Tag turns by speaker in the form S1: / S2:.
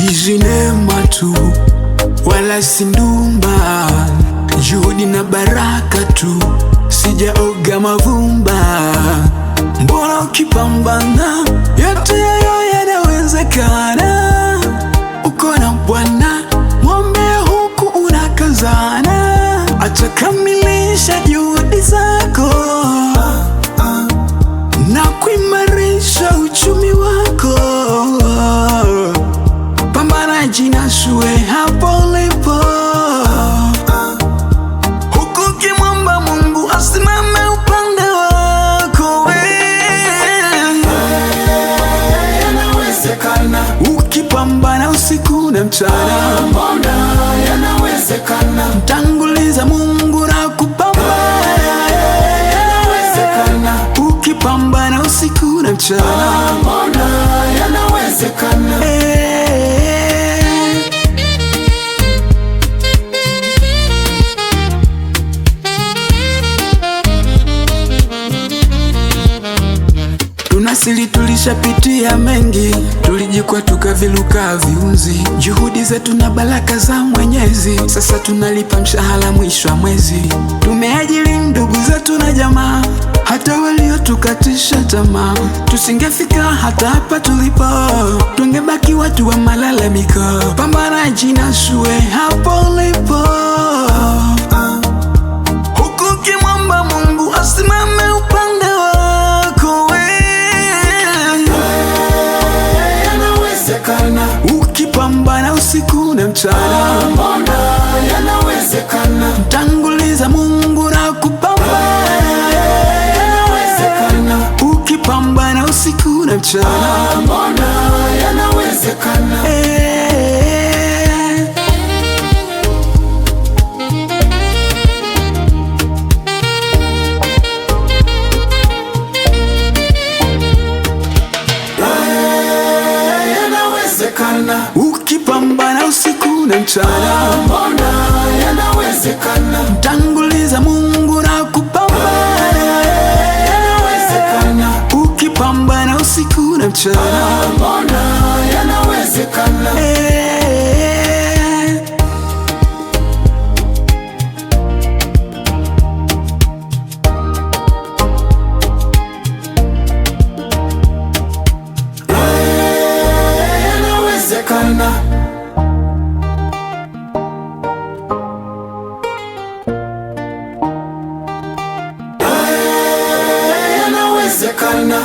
S1: hizi neema tu, wala si ndumba, juhudi na baraka tu, sijaoga mavumba. Mbona ukipambana yote hayo yanawezekana? Uko na Bwana, mwombe huku unakazana, atakamilisha juhudi zako na kuimarisha uchumi wako. Pambana, jinasue hapo ulipo, huku ukimwomba Mungu asimame upande wako. Yanawezekana ukipambana usiku na mchana, mbona yanawezekana. Mtanguliza Mungu na kupambana. Yanawezekana ukipambana usiku na mchana, mbona yanawezekana. Tunasili, tulishapitia mengi, tulijikwa tukaviluka viunzi, juhudi zetu na baraka za Mwenyezi. Sasa tunalipa mshahara mwisho wa mwezi, tumeajiri ndugu zetu na jamaa, hata waliotukatisha tamaa. Tusingefika hata hapa tulipo, tungebaki watu wa malalamiko. Pambana, jinasue hapo ulipo, huku ukimwomba Mungu asimame upande wako. Yanawezekana ukipambana usiku na mchana, mbona yanawezekana. Mtanguliza Mungu na kupambana. Yanawezekana ukipambana usiku na mchana, mbona yanawezekana. Ukipambana usiku na mchana, mbona yanawezekana. Mtanguliza Mungu na kupambana. Yanawezekana ukipambana usiku na mchana, mbona yanawezekana. Yanawezekana.